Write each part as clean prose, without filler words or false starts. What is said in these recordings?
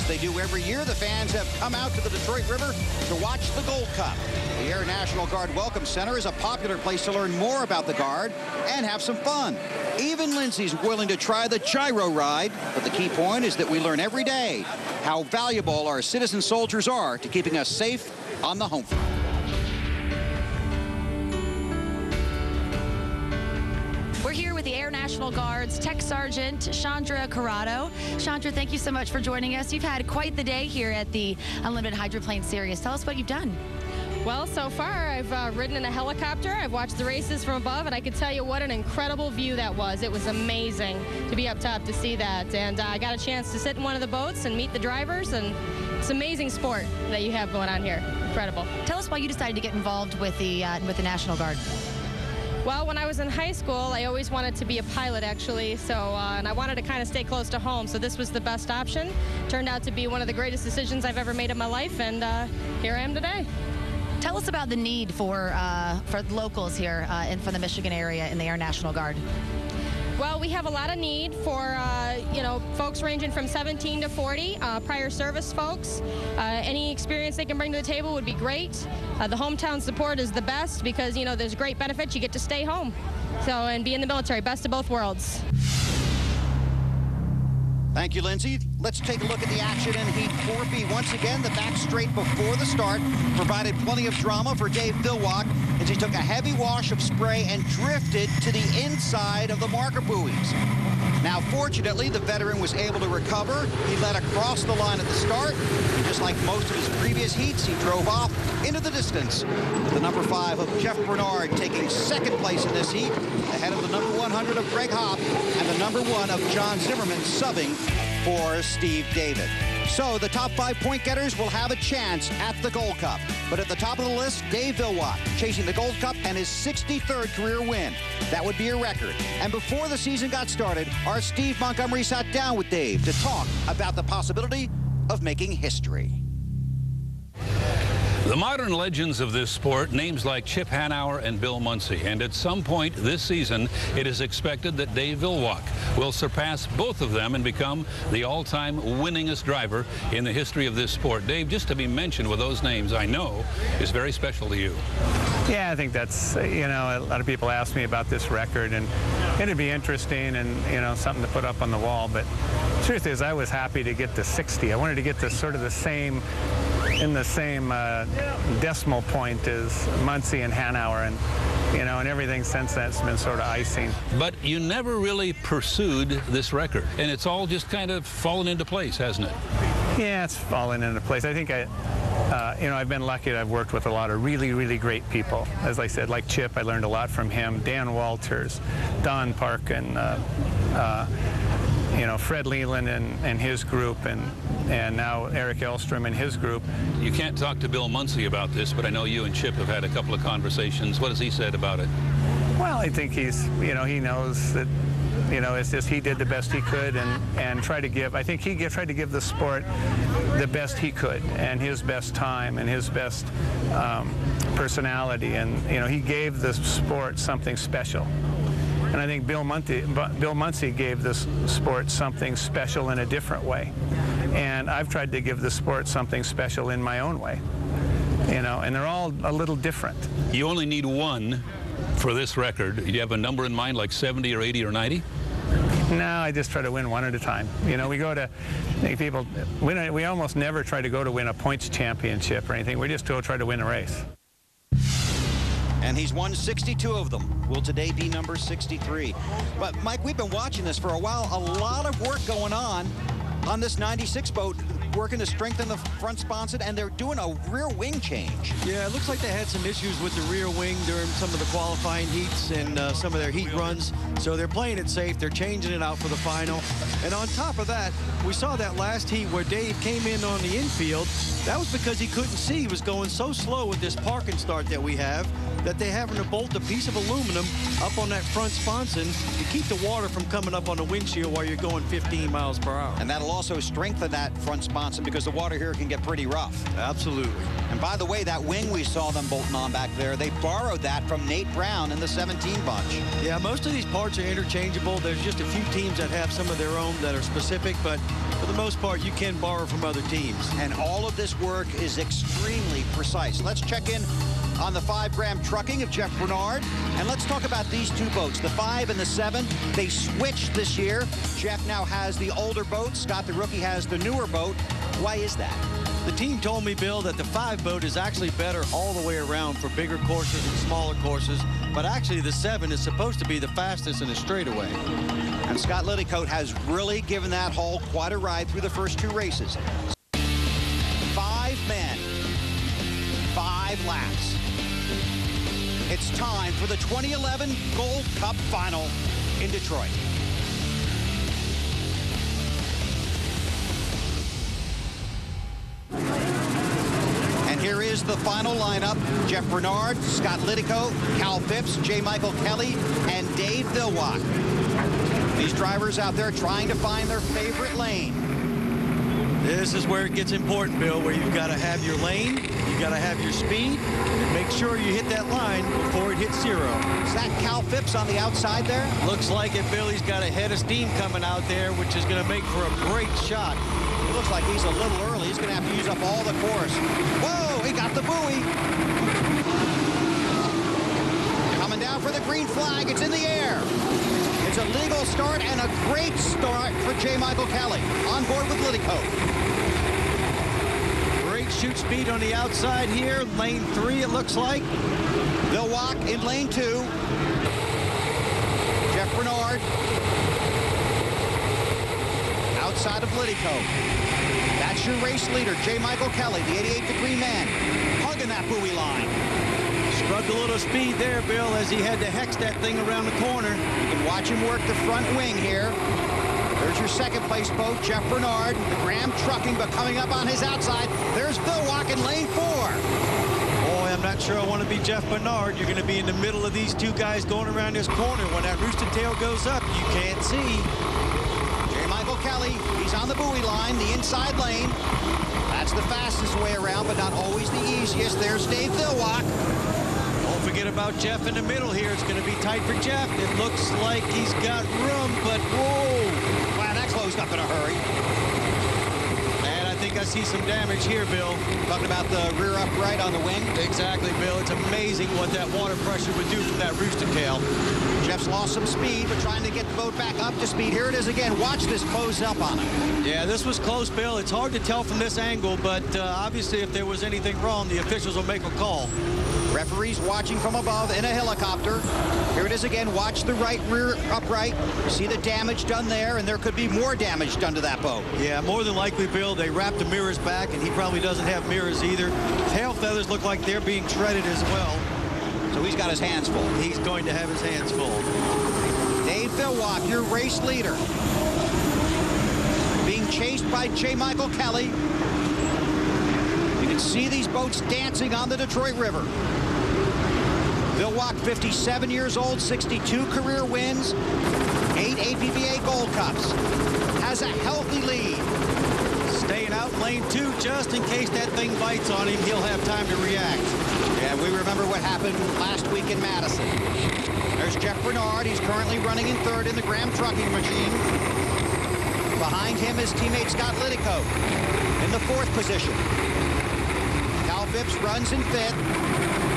they do every year, the fans have come out to the Detroit River to watch the Gold Cup. The Air National Guard Welcome Center is a popular place to learn more about the Guard and have some fun. Even Lindsay's willing to try the gyro ride, but the key point is that we learn every day how valuable our citizen soldiers are to keeping us safe on the home front. We're here with the Air National Guard's Tech Sergeant Chandra Corrado. Chandra, thank you so much for joining us. You've had quite the day here at the Unlimited Hydroplane Series. Tell us what you've done. Well, so far I've ridden in a helicopter. I've watched the races from above, and I can tell you what an incredible view that was. It was amazing to be up top to see that. And I got a chance to sit in one of the boats and meet the drivers, and it's amazing sport that you have going on here. Incredible. Tell us why you decided to get involved with the National Guard. Well, when I was in high school, I always wanted to be a pilot, actually, and I wanted to kind of stay close to home, so this was the best option. Turned out to be one of the greatest decisions I've ever made in my life, and here I am today. Tell us about the need for locals here and from the Michigan area in the Air National Guard. Well, we have a lot of need for, folks ranging from 17 to 40, prior service folks. Any experience they can bring to the table would be great. The hometown support is the best because, there's great benefits. You get to stay home and be in the military. Best of both worlds. Thank you, Lindsay. Let's take a look at the action in Heat 4B. Once again, the back straight before the start provided plenty of drama for Dave Vilwalk as he took a heavy wash of spray and drifted to the inside of the marker buoys. Now, fortunately, the veteran was able to recover. He led across the line at the start. And just like most of his previous heats, he drove off into the distance with the number 5 of Jeff Bernard taking second place in this heat, ahead of the number 100 of Greg Hopp and the number 1 of John Zimmerman subbing for Steve David. So the top 5 point getters will have a chance at the Gold Cup. But at the top of the list, Dave Vilwalk, chasing the Gold Cup and his 63rd career win. That would be a record. And before the season got started, our Steve Montgomery sat down with Dave to talk about the possibility of making history. The modern legends of this sport, names like Chip Hanauer and Bill Munsey. And at some point this season, it is expected that Dave Vilwalk will surpass both of them and become the all-time winningest driver in the history of this sport. Dave, just to be mentioned with those names, I know, is very special to you. Yeah, I think that's, a lot of people ask me about this record, and it'd be interesting and, something to put up on the wall. But the truth is, I was happy to get to 60. I wanted to get to sort of the same decimal point as Muncie and Hanauer, and everything since that's been sort of icing. But you never really pursued this record, and it's all just kind of fallen into place, hasn't it? Yeah, it's fallen into place. I think I've been lucky that I've worked with a lot of really, really great people. As I said, like Chip, I learned a lot from him. Dan Walters, Don Parkin, Fred Leland and his group, and now Eric Elstrom and his group. You can't talk to Bill Munsey about this, but I know you and Chip have had a couple of conversations. What has he said about it? Well, I think he knows that, it's just he did the best he could and tried to give, I think he tried to give the sport the best he could and his best time and his best personality. And, he gave the sport something special. And I think Bill Munsey gave this sport something special in a different way. And I've tried to give the sport something special in my own way. And they're all a little different. You only need one for this record. Do you have a number in mind, like 70 or 80 or 90? No, I just try to win one at a time. We go to, we almost never try to go to win a points championship or anything. We just go try to win a race. And he's won 62 of them. Will today be number 63. But, Mike, we've been watching this for a while. A lot of work going on this 96 boat, working to strengthen the front sponson, and they're doing a rear wing change. Yeah, it looks like they had some issues with the rear wing during some of the qualifying heats and some of their heat runs. So they're playing it safe. They're changing it out for the final. And on top of that, we saw that last heat where Dave came in on the infield. That was because he couldn't see. He was going so slow with this park and start that we have that they're having to bolt a piece of aluminum up on that front sponson to keep the water from coming up on the windshield while you're going 15 miles per hour. And that'll also strengthen that front sponson because the water here can get pretty rough. Absolutely. And by the way, that wing we saw them bolting on back there, they borrowed that from Nate Brown in the 17 bunch. Yeah, most of these parts sports are interchangeable. There's just a few teams that have some of their own that are specific, but for the most part, you can borrow from other teams. And all of this work is extremely precise. Let's check in on the 5-gram trucking of Jeff Bernard. And let's talk about these two boats, the 5 and the 7. They switched this year. Jeff now has the older boat. Scott, the rookie, has the newer boat. Why is that? The team told me, Bill, that the 5 boat is actually better all the way around for bigger courses and smaller courses. But actually, the 7 is supposed to be the fastest in a straightaway. And Scott Littlecoat has really given that hull quite a ride through the first 2 races. 5 men, 5 laps. It's time for the 2011 Gold Cup Final in Detroit. And here is the final lineup. Jeff Bernard, Scott Littlecoat, Cal Phipps, J. Michael Kelly, and Dave Villwock. These drivers out there trying to find their favorite lane. This is where it gets important, Bill, where you've got to have your lane, you've got to have your speed, and make sure you hit that line before it hits 0. Is that Cal Phipps on the outside there? Looks like it, Bill. He's got a head of steam coming out there, which is going to make for a great shot. It looks like he's a little early. He's going to have to use up all the course. Whoa, he got the buoy. Coming down for the green flag. It's in the air. It's a legal start and a great start for J. Michael Kelly on board with Littlecoat. Great shoot speed on the outside here. Lane 3, it looks like. Villwock in lane 2. Jeff Bernard outside of Littlecoat. That's your race leader, J. Michael Kelly, the 88-degree man, hugging that buoy line. Struck a little speed there, Bill, as he had to hex that thing around the corner. You can watch him work the front wing here. There's your second place boat, Jeff Bernard, the Graham trucking, but coming up on his outside, there's Villwock in lane 4. Boy, I'm not sure I want to be Jeff Bernard. You're going to be in the middle of these 2 guys going around this corner. When that rooster tail goes up, you can't see. J. Michael Kelly, he's on the buoy line, the inside lane. That's the fastest way around, but not always the easiest. There's Dave Villwock. Don't forget about Jeff in the middle here. It's going to be tight for Jeff. It looks like he's got room, but whoa. Wow, that closed up in a hurry. And I think I see some damage here, Bill. Talking about the rear upright on the wing. Exactly, Bill. It's amazing what that water pressure would do from that rooster tail. Jeff's lost some speed, but trying to get the boat back up to speed. Here it is again. Watch this close up on him. Yeah, this was close, Bill. It's hard to tell from this angle, but obviously if there was anything wrong, the officials will make a call. Referees watching from above in a helicopter. Here it is again. Watch the right rear upright. You see the damage done there, and there could be more damage done to that boat. Yeah, more than likely, Bill, they wrapped the mirrors back, and he probably doesn't have mirrors either. Tail feathers look like they're being shredded as well. So he's got his hands full. He's going to have his hands full. Dave Villwock, your race leader. Being chased by J. Michael Kelly. You can see these boats dancing on the Detroit River. Villwock, 57 years old, 62 career wins, 8 APBA Gold Cups. Has a healthy lead. Staying out in lane 2 just in case that thing bites on him. He'll have time to react. Yeah, we remember what happened last week in Madison. There's Jeff Bernard. He's currently running in 3rd in the Graham trucking machine. Behind him is teammate Scott Littlecoat in the 4th position. Cal Phipps runs in 5th.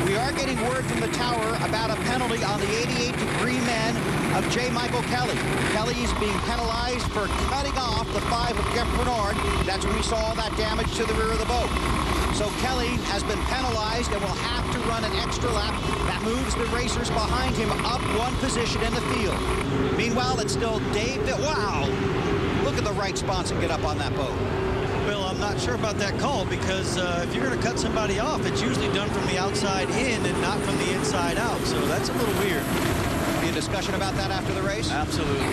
We are getting word from the tower about a penalty on the 88-degree men of J. Michael Kelly. Kelly is being penalized for cutting off the 5 of Jeff Bernard. That's when we saw that damage to the rear of the boat. So Kelly has been penalized and will have to run an extra lap. That moves the racers behind him up 1 position in the field. Meanwhile, it's still Dave. Wow! Look at the right sponsor get up on that boat. Bill, I'm not sure about that call because if you're going to cut somebody off, it's usually done from the outside in and not from the inside out. So that's a little weird. Be a discussion about that after the race? Absolutely.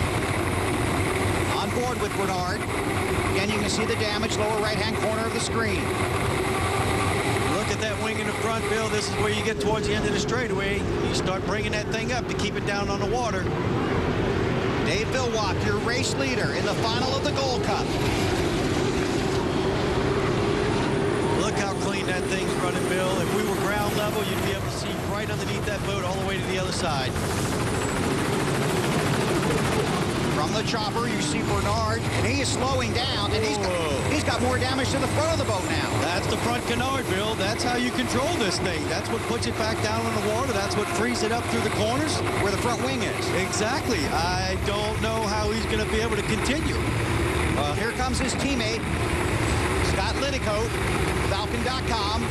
On board with Bernard. Again, you can see the damage, lower right-hand corner of the screen. Look at that wing in the front, Bill. This is where you get towards the end of the straightaway. You start bringing that thing up to keep it down on the water. Dave Villwock, your race leader in the final of the Gold Cup. Look how clean that thing's running, Bill. If we were ground level, you'd be able to see right underneath that boat all the way to the other side. From the chopper, you see Bernard, and he is slowing down, and he's got more damage to the front of the boat now. That's the front canard, Bill. That's how you control this thing. That's what puts it back down in the water. That's what frees it up through the corners. Where the front wing is. Exactly. I don't know how he's going to be able to continue. Here comes his teammate, Scott Lidicoat, Falcon.com.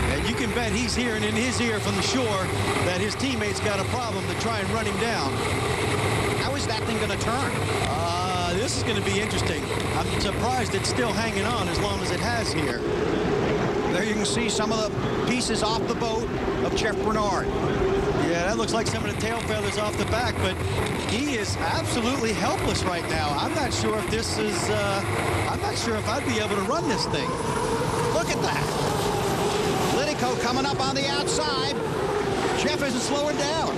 And you can bet he's hearing in his ear from the shore that his teammate's got a problem to try and run him down. How is that thing going to turn? This is going to be interesting. I'm surprised it's still hanging on as long as it has here. There you can see some of the pieces off the boat of Jeff Bernard. Yeah, that looks like some of the tail feathers off the back, but he is absolutely helpless right now. I'm not sure if this is, I'm not sure if I'd be able to run this thing. Look at that. Lidico coming up on the outside. Jeff isn't slowing down.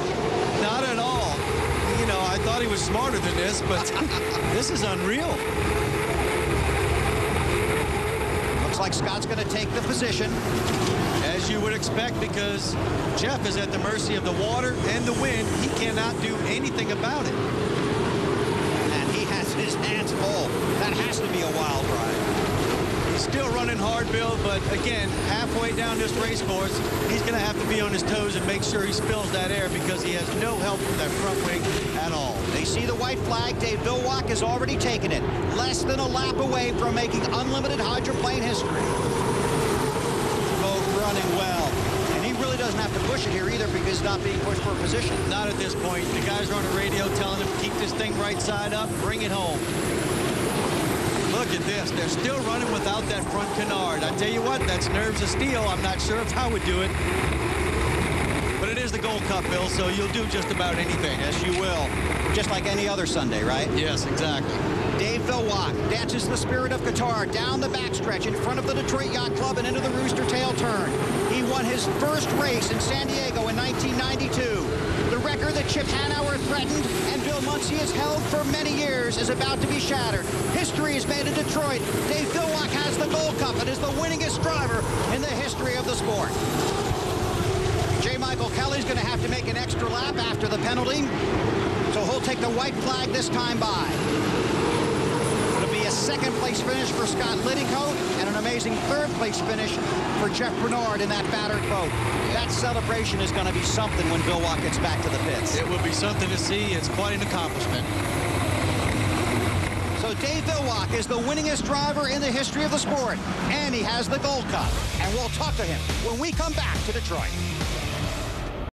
Not at all. You know, I thought he was smarter than this, but this is unreal. Looks like Scott's going to take the position. As you would expect, because Jeff is at the mercy of the water and the wind. He cannot do anything about it. And he has his hands full. That has to be a wild ride. He's still running hard, Bill, but again, halfway down this race course, he's going to have to be on his toes and make sure he spills that air because he has no help from that front wing at all. They see the white flag. Dave Villwock has already taken it. Less than a lap away from making unlimited hydroplane history. Boat running well. And he really doesn't have to push it here either because he's not being pushed for position. Not at this point. The guys are on the radio telling him to keep this thing right side up, bring it home. Look at this. They're still running without that front canard. I tell you what, that's nerves of steel. I'm not sure if I would do it. But it is the Gold Cup, Bill, so you'll do just about anything. Yes, you will. Just like any other Sunday, right? Yes, exactly. Dave Villwock dances the Spirit of Qatar down the backstretch in front of the Detroit Yacht Club and into the Rooster Tail turn. He won his first race in San Diego in 1992. The record that Chip Hanauer threatened and Bill Munsey has held for many years is about to be shattered. History is made in Detroit. Dave Villwock has the Gold Cup and is the winningest driver in the history of the sport. J. Michael Kelly's going to have to make an extra lap after the penalty, so he'll take the white flag this time by. It'll be a second-place finish for Scott Lidicoat and an amazing third-place finish for Jeff Bernard in that battered boat. That celebration is going to be something when Villwock gets back to the pits. It will be something to see. It's quite an accomplishment. So Dave Villwock is the winningest driver in the history of the sport, and he has the Gold Cup. And we'll talk to him when we come back to Detroit.